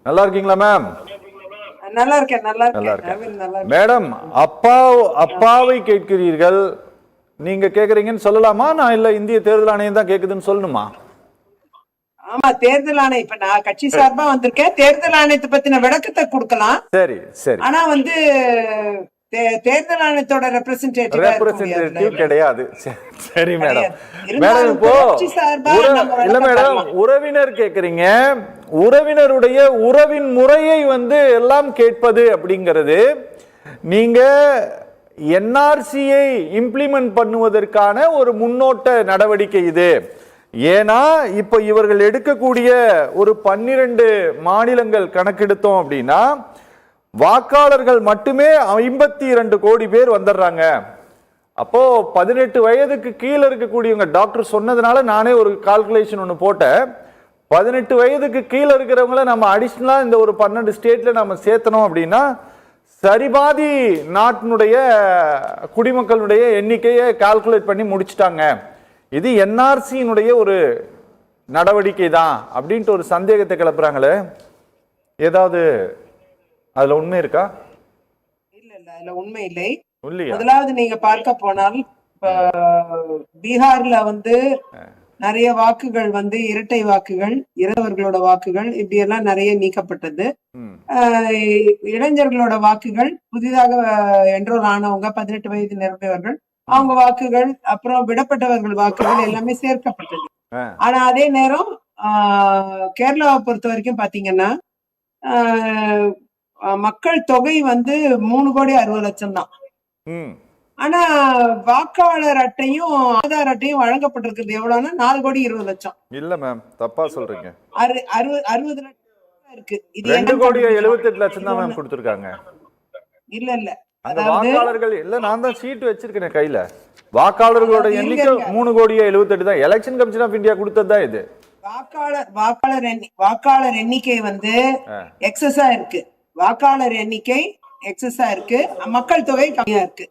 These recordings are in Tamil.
நல்லா இருக்கீங்களா மேம்? நல்லா இருக்கேன், நல்லா இருக்கேன். மேடம், அப்பாவை கேட்கிறீர்கள், நீங்க கேக்குறீங்கன்னு சொல்லலாமா? நான் இல்ல இந்திய தேர்தல் ஆணையம் தான் கேக்குதுன்னு சொல்லணுமா? ஆமா, தேர்தல் ஆணையம். இப்ப நான் கட்சி சார்பா வந்திருக்கேன். தேர்தல் ஆணையத்தை பத்தின விளக்கத்தை கொடுக்கலாம். சரி சரி. ஆனா தேர்தல் ஆணையத்தோட ரெப்ரசன்டேட்டிவ் கிடையாது. சரி மேடம். மேடம், இப்போ இல்ல மேடம், உறவினர் கேக்குறீங்க. உறவினருடைய உறவின் முறையை எல்லாம் கேட்பது அப்படிங்கிறது, நீங்க என்ஆர்சியை இம்ப்ளிமெண்ட் பண்ணுவதற்கான ஒரு முன்னோட்ட நடவடிக்கை இது. ஏன்னா இப்ப இவர்கள் எடுக்கக்கூடிய ஒரு 12 மாநிலங்கள் கணக்கெடுத்தோம் அப்படின்னா வாக்காளர்கள் மட்டுமே 52 கோடி பேர் வந்துடுறாங்க. அப்போ 18 வயதுக்கு கீழே இருக்கக்கூடியவங்க, டாக்டர் சொன்னதுனால நானே ஒரு கால்குலேஷன் ஒன்று போட்டேன். 18 வயதுக்கு கீழே இருக்கிறவங்கள நம்ம அடிஷனலா இந்த ஒரு 12 ஸ்டேட்ல நம்ம சேர்த்தனோம் அப்படின்னா சரிபாதி நாட்டினுடைய குடிமக்களுடைய எண்ணிக்கையை கால்குலேட் பண்ணி முடிச்சுட்டாங்க. இது என்ஆர்சியினுடைய ஒரு நடவடிக்கை தான் அப்படின்ட்டு ஒரு சந்தேகத்தை கிளப்புறாங்களே, ஏதாவது அதுல உண்மை இருக்கா? இல்ல இல்ல, அதுல உண்மை இல்லை. முதலாவது நீங்க பார்க்க போனால் பீகார்ல நிறைய வாக்குகள் இரட்டை வாக்குகள், இறந்தவர்களோட வாக்குகள் இப்படி எல்லாம் நிறைய நீக்கப்பட்டது. இளைஞர்களோட வாக்குகள், புதிதாக என்ரோல் ஆனவங்க, 18 வயது நிரம்பியவர்கள், அவங்க வாக்குகள், அப்புறம் விடப்பட்டவர்கள் வாக்குகள் எல்லாமே சேர்க்கப்பட்டது. ஆனா அதே நேரம் கேரளாவை பொறுத்த வரைக்கும் பாத்தீங்கன்னா மக்கள் தொகை 3,60,00,000 தான். ஆனா வாக்காளர் அட்டையும் ஆதார் அட்டையும் வழங்கப்பட்டிருக்கிறது எவ்வளவுன்னா 4,20,00,000. இல்ல மேம், தப்பா சொல்றீங்க. 60 லட்சம் இருக்கு. இது 2,78,00,000 தான் மேம் கொடுத்திருக்காங்க. இல்ல இல்ல, அந்த வாக்காளர்கள் இல்ல, நான் தான் சீட் வச்சிருக்கேன் கையில. வாக்காளர்களோட எண்ணிக்கை 3,78,00,000 தான். எலெக்ஷன் கமிஷன் ஆஃப் இந்தியா கொடுத்தது தான் இது. வாக்காளர் எண்ணிக்கை எக்ஸஸா இருக்கு. வாக்காளர் எண்ணிக்கை எக்ஸஸா இருக்கு, மக்கள் தொகை கம்மியா இருக்கு.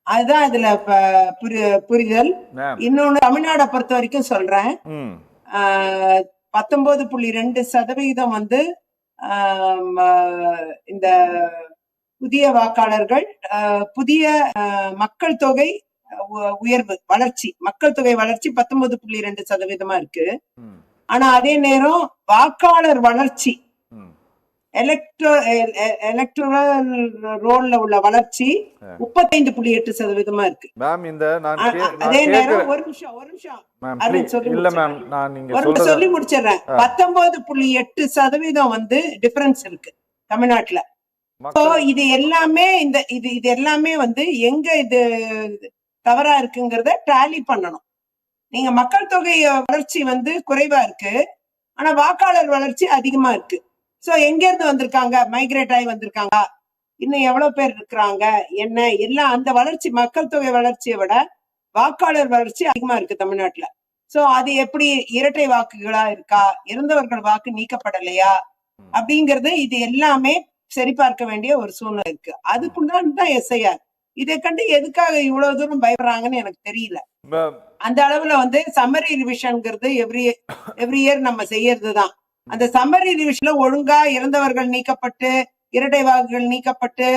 அதுதான் இதுல புரிதல். இன்னொன்னு, தமிழ்நாடை பொறுத்த வரைக்கும் சொல்றேன், 19.2% இந்த புதிய வாக்காளர்கள், புதிய மக்கள் தொகை உயர்வு, வளர்ச்சி, மக்கள் தொகை வளர்ச்சி 19.2% இருக்கு. ஆனா அதே நேரம் வாக்காளர் வளர்ச்சி, எலக்டோரல் ரோல்ல உள்ள வளர்ச்சி 35.8% இருக்கு. அதே நேரம் ஒரு நிமிஷம் சொல்லி முடிச்சிடுறேன். 19.8% டிஃபரன்ஸ் இருக்கு தமிழ்நாட்டுல. இது எல்லாமே இது எல்லாமே எங்க இது தவறா இருக்குங்கிறத டாலி பண்ணணும். நீங்க மக்கள் தொகை வளர்ச்சி குறைவா இருக்கு, ஆனா வாக்காளர் வளர்ச்சி அதிகமா இருக்கு. சோ எங்க இருந்து வந்திருக்காங்க, மைக்ரேட் ஆகி வந்திருக்காங்க, இன்னும் எவ்வளவு பேர் இருக்கிறாங்க, என்ன எல்லாம் அந்த வளர்ச்சி, மக்கள் தொகை வளர்ச்சியை விட வாக்காளர் வளர்ச்சி அதிகமா இருக்கு தமிழ்நாட்டுல. சோ அது எப்படி இரட்டை வாக்குகளா இருக்கா, இறந்தவர்கள் வாக்கு நீக்கப்படலையா அப்படிங்கறது இது எல்லாமே சரி பார்க்க வேண்டிய ஒரு சூழ்நிலை இருக்கு. அதுக்குண்டான் எஸ்ஐஆர். இதை கண்டு எதுக்காக இவ்வளவு தூரம் பயப்படுறாங்கன்னு எனக்கு தெரியல. அந்த அளவுல சம்மரி ரிவிஷன்ங்கிறது எவ்ரி இயர் நம்ம செய்யறதுதான். அந்த சம்மரி ரிவிஷன்ல ஒழுங்கா இறந்தவர்கள் நீக்கப்பட்டு, இரட்டை வாக்குகள் நீக்கப்பட்டு,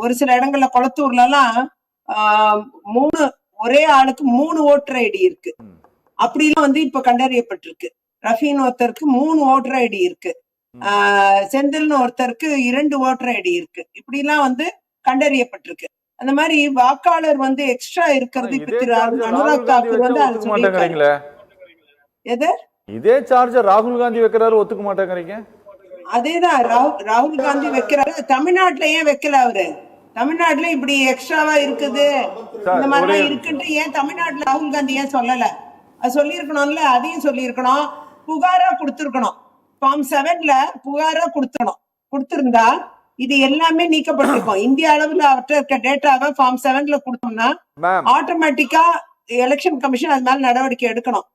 ஒரு சில இடங்கள்ல கொளத்தூர்ல எல்லாம் ஒரே ஆளுக்கு 3 ஓட்டர் ஐடி இருக்கு. அப்படிலாம் இப்ப கண்டறியப்பட்டிருக்கு. ரஃபீன் ஒருத்தருக்கு 3 ஓட்டர் ஐடி இருக்கு, செந்தில்னு ஒருத்தருக்கு 2 ஓட்டர் ஐடி இருக்கு. இப்படி எல்லாம் கண்டறியப்பட்டிருக்கு. அந்த மாதிரி வாக்காளர் எக்ஸ்ட்ரா இருக்கிறது அனுராக் தாக்கூர் அது சொல்லிருக்காங்க. எது இதே சார்ஜ் ராகுல் காந்தி வைக்கிறாரு, ஒத்துக்க மாட்டேங்கிறீங்க? அதேதான் ராகுல் காந்தி வைக்கிறாரு. தமிழ்நாட்டுல ஏன் வைக்கல அவரு? தமிழ்நாட்டுல இப்படி எக்ஸ்ட்ராவா இருக்குது, இந்த மாதிரிலாம் இருக்குன்ட்டு ஏன் தமிழ்நாட்டுல ராகுல் காந்தி ஏன் சொல்லல? அது சொல்லியிருக்கணும்ல, அதையும் சொல்லியிருக்கணும். புகாரா கொடுத்திருக்கணும். ஃபார்ம் 7ல புகாரா கொடுத்திருந்தா இது எல்லாமே நீக்கப்பட்டிருக்கும். இந்திய அளவுல அவற்றை இருக்க டேட்டாவை ஃபார்ம் 7ல கொடுத்தோம்னா ஆட்டோமேட்டிக்கா எலெக்ஷன் கமிஷன் அது மேல நடவடிக்கை எடுக்கணும்.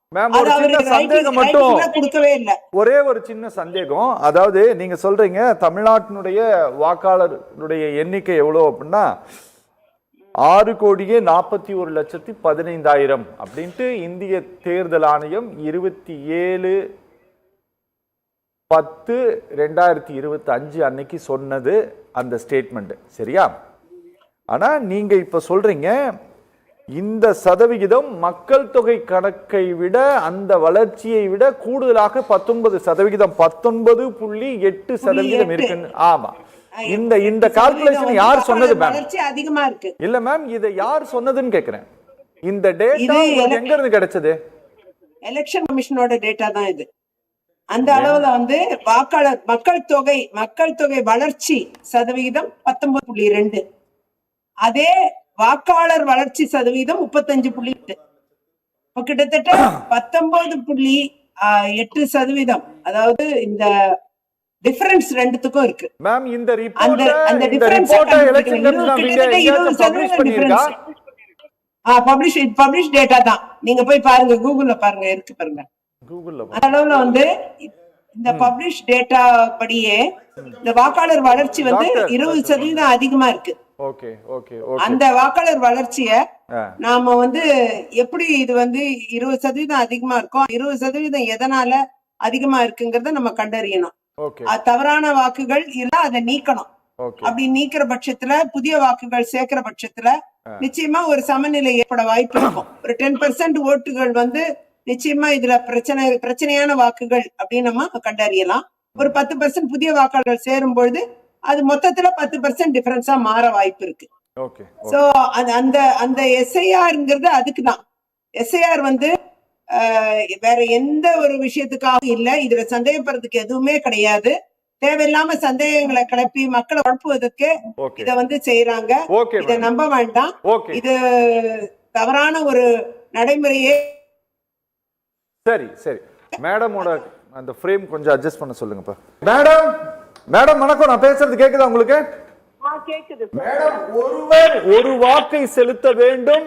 கொடுக்கவே இல்லை. ஒரே ஒரு சின்ன சந்தேகம், அதாவது நீங்க சொல்றீங்க தமிழ்நாட்டினுடைய வாக்காளருடைய எண்ணிக்கை எவ்வளவு அப்படின்னா 6,41,15,000 அப்படின்ட்டு இந்திய தேர்தல் ஆணையம் 27 10/2025 அன்னைக்கு சொன்னது அந்த ஸ்டேட்மெண்ட், சரியா? ஆனா நீங்க இப்ப சொல்றீங்க இந்த சதவிகிதம் மக்கள் தொகை கணக்கை விட அந்த வளர்ச்சியை விட கூடுதலாக 19%, 19.8% இருக்குன்னு. ஆமா, இந்த கால்குலேஷன் யார் சொன்னது மேம்? அதிகமா இருக்கு. இல்ல மேம், இதை யார் சொன்னதுன்னு கேக்குறேன். இந்த டேட்டா எங்க இருந்து கிடைச்சது? எலெக்ஷன் கமிஷனோட டேட்டா தான் இது. அந்த அளவுல வந்து வாக்காளர் மக்கள் தொகை வளர்ச்சி சதவிகிதம் 19.2, அதே வாக்காளர் வளர்ச்சி சதவீதம் 35.8. கிட்டத்தட்ட 19.8%. அதாவது இந்த டிஃபரன்ஸ் ரெண்டுத்துக்கும் இருக்கு மேம். இந்த அந்த டிஃபரன்ஸ் பப்ளிஷ் டேட்டா தான். நீங்க போய் பாருங்க, கூகுள்ல பாருங்க, இருக்கு பாருங்க கூகுள்ல. அளவுல வந்து இந்த பப்ளிஷ் டேட்டா படியே இந்த வாக்காளர் வளர்ச்சி வந்து 20% அதிகமா இருக்கு. அந்த வாக்காளர் வளர்ச்சிய நாம வந்து எப்படி இது வந்து 20% அதிகமா இருக்கும், 20% எதனால அதிகமா இருக்குங்கிறத நம்ம கண்டறியணும். தவறான வாக்குகள் இல்ல, அதை நீக்கணும். அப்படி நீக்கிற பட்சத்துல, புதிய வாக்குகள் சேர்க்கிற பட்சத்துல நிச்சயமா ஒரு சமநிலை ஏற்பட வாய்ப்பு இருக்கும். ஒரு 10% ஓட்டுகள் வந்து நிச்சயமா இதுல பிரச்சனையான வாக்குகள் அப்படின்னு நம்ம கண்டறியலாம். ஒரு 10% புதிய வாக்காளர்கள் சேரும் பொழுது அது மொத்தத்துல 10% டிஃபரன்ஸா மாற வாய்ப்பு இருக்கு. சோ அந்த எஸ்ஐஆர்ங்கிறது அதுக்குதான். எஸ்ஐஆர் வந்து வேற எந்த ஒரு விஷயத்துக்காக இல்ல. இதுல சந்தேகப்படுறதுக்கு எதுவுமே கிடையாது. தேவையில்லாம சந்தேகங்களை கிளப்பி மக்களை குழப்புவதற்கு இத வந்து செய்யறாங்க. இத நம்ப வேண்டாம். இது தவறான ஒரு நடைமுறையே. சரி சரி, மேடமோட அந்த ஃப்ரேம் கொஞ்சம் அட்ஜஸ்ட் பண்ண சொல்லுங்க. மேடம் வணக்கம், நான் பேசுறது கேக்குதா உங்களுக்கு? மேடம், ஒருவர் ஒரு வாக்கை செலுத்த வேண்டும்,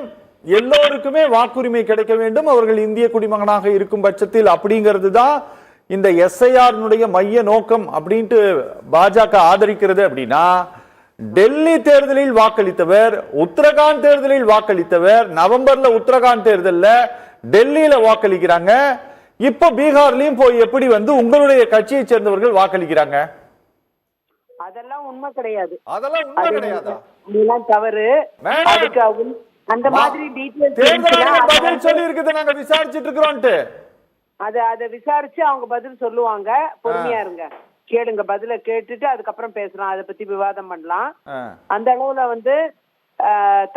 எல்லோருக்குமே வாக்குரிமை கிடைக்க வேண்டும், அவர்கள் இந்திய குடிமகனாக இருக்கும் பட்சத்தில், அப்படிங்கிறது தான் இந்த எஸ்ஐஆர் மைய நோக்கம் அப்படின்ட்டு பாஜக ஆதரிக்கிறது. அப்படின்னா டெல்லி தேர்தலில் வாக்களித்தவர், உத்தரகாண்ட் தேர்தலில் வாக்களித்தவர், நவம்பர்ல உத்தரகாண்ட் தேர்தல்ல டெல்லியில வாக்களிக்கிறாங்க. இப்ப பீகார்லயும் போய் எப்படி வந்து உங்களுடைய கட்சியை சேர்ந்தவர்கள் வாக்களிக்கிறாங்க? அதெல்லாம் உண்மை கிடையாது. அதெல்லாம் உண்மை கிடையாதா? இதெல்லாம் தவறு. அதுக்கு அந்த மாதிரி டீடைல்ஸ் பதில் சொல்லி இருக்குது, நாங்க விசாரிச்சிட்டு இருக்கிறோம்ட்டு. அதை விசாரிச்சு அவங்க பதில் சொல்லுவாங்க. பொறுமையா இருங்க, கேளுங்க, பதில கேட்டுட்டு அதுக்கப்புறம் பேசலாம், அதை பத்தி விவாதம் பண்ணலாம். அந்த அளவுல வந்து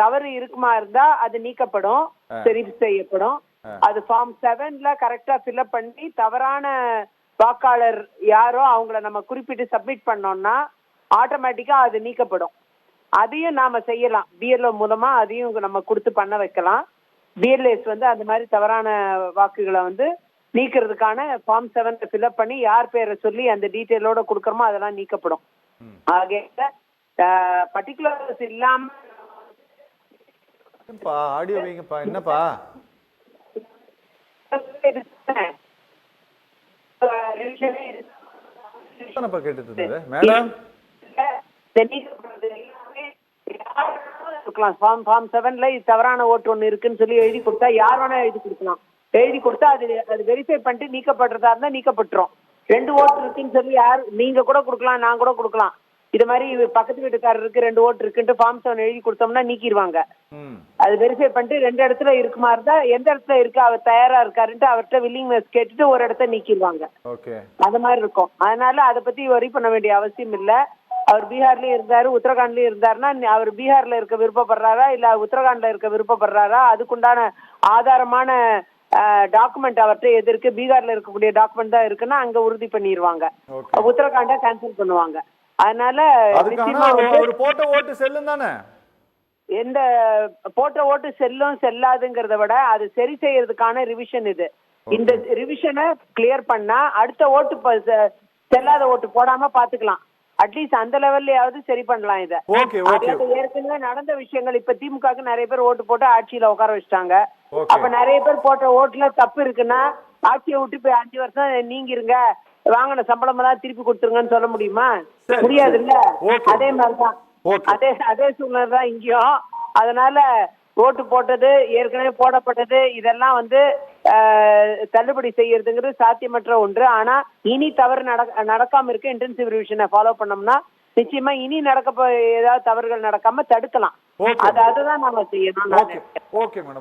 தவறு இருக்குமா இருந்தா அது நீக்கப்படும், சரி செய்யப்படும். அது ஃபார்ம் 7ல கரெக்டா ஃபில்அப் பண்ணி தவறான வாக்காளர் யாரோ அவங்கள நம்ம குறிப்பிட்டு சப்மிட் பண்ணோம்னா ஆட்டோமேட்டிக்கா அது நீக்கப்படும். அதையும் நாம செய்யலாம், பிஎல்ஓ மூலமா அதையும் நம்ம கொடுத்து பண்ண வைக்கலாம். பிஎல்ஏஸ் வந்து அந்த மாதிரி தவறான வாக்குகளை வந்து நீக்கிறதுக்கான ஃபார்ம் 7 ஃபில்அப் பண்ணி யார் பேரை சொல்லி அந்த டீட்டெயிலோட கொடுக்கறோமோ அதெல்லாம் நீக்கப்படும். ஆக பர்டிகுலர்ஸ் இல்லாம ஆடியோ வைங்கப்பா. என்னப்பா கேட்டுட்டு மேடம்? ஃபார்ம் 7ல தவறான ஓட்டு ஒண்ணு இருக்குன்னு சொல்லி எழுதி கொடுத்தா யார் வேணா எழுதி கொடுக்கலாம். எழுதி கொடுத்தா அது வெரிஃபை பண்ணிட்டு நீக்கப்படுறதா இருந்தா நீக்கப்பட்டுரும். 2 ஓட்டு இருக்குன்னு சொல்லி யார், நீங்க கூட கொடுக்கலாம், நான் கூட கொடுக்கலாம். இது மாதிரி பக்கத்து வீட்டுக்காரருக்கு 2 ஓட்டு இருக்குன்ட்டு ஃபார்ம் 7 எழுதி கொடுத்தோம்னா நீக்கிடுவாங்க. அது வெரிஃபை பண்ணிட்டு 2 இடத்துல இருக்குமா இருந்தா எந்த இடத்துல இருக்கு அவர் தயாரா இருக்காருன்ட்டு அவர்கிட்ட வில்லிங்னஸ் கேட்டுட்டு ஒரு இடத்த நீக்கிடுவாங்க. அது மாதிரி இருக்கும். அதனால அதை பத்தி வரி பண்ண வேண்டிய அவசியம் இல்ல. அவர் பீகார்லயும் இருந்தாரு, உத்தரகாண்ட்லயும் இருந்தாருன்னா அவர் பீகார்ல இருக்க விருப்பப்படுறாரா இல்ல உத்தரகாண்ட்ல இருக்க விருப்பப்படுறாரா, அதுக்குண்டான ஆதாரமான டாக்குமெண்ட் அவர்கிட்ட எது இருக்கு, பீகார்ல இருக்கக்கூடிய டாக்குமெண்ட் தான் இருக்குன்னா அங்க உறுதி பண்ணிடுவாங்க, உத்தரகாண்ட கேன்சல் பண்ணுவாங்க. அதனால போட்ட ஓட்டு செல்லும் தானே. எந்த போட்ட ஓட்டு செல்லும் செல்லாதுங்கிறத விட அது சரி செய்யறதுக்கான ரிவிஷன் இது. இந்த ரிவிஷனை கிளியர் பண்ணா அடுத்த ஓட்டு செல்லாத ஓட்டு போடாம பாத்துக்கலாம். அட்லீஸ்ட் அந்த லெவல்லயாவது சரி பண்ணலாம் இத. ஏற்கனவே நடந்த விஷயங்கள், இப்ப திமுகக்கு நிறைய பேர் ஓட்டு போட்டு ஆட்சியில உட்கார வச்சுட்டாங்க. அப்ப நிறைய பேர் போட்ட ஓட்டுல தப்பு இருக்குன்னா ஆட்சியை விட்டு போய் 5 வருஷம் நீங்கிருங்க, வாங்கின சம்பளம் எல்லாம் திருப்பி கொடுத்துருங்கன்னு சொல்ல முடியுமா? முடியாது இல்ல. அதே மாதிரிதான், அதே சூழ்நிலை தான் இங்கேயும். அதனால ஓட்டு போட்டது, ஏற்கனவே போடப்பட்டது, இதெல்லாம் வந்து தள்ளுபடி செய்யறதுங்கிறது சாத்தியமற்ற ஒன்று. ஆனா இனி தவறு நடக்காம இருக்க இன்டென்சிவ் ரிவிஷனை ஃபாலோ பண்ணோம்னா நிச்சயமா இனி ஏதாவது தவறுகள் நடக்காம தடுக்கலாம். அதுதான் நாம செய்யணும். Okay madam.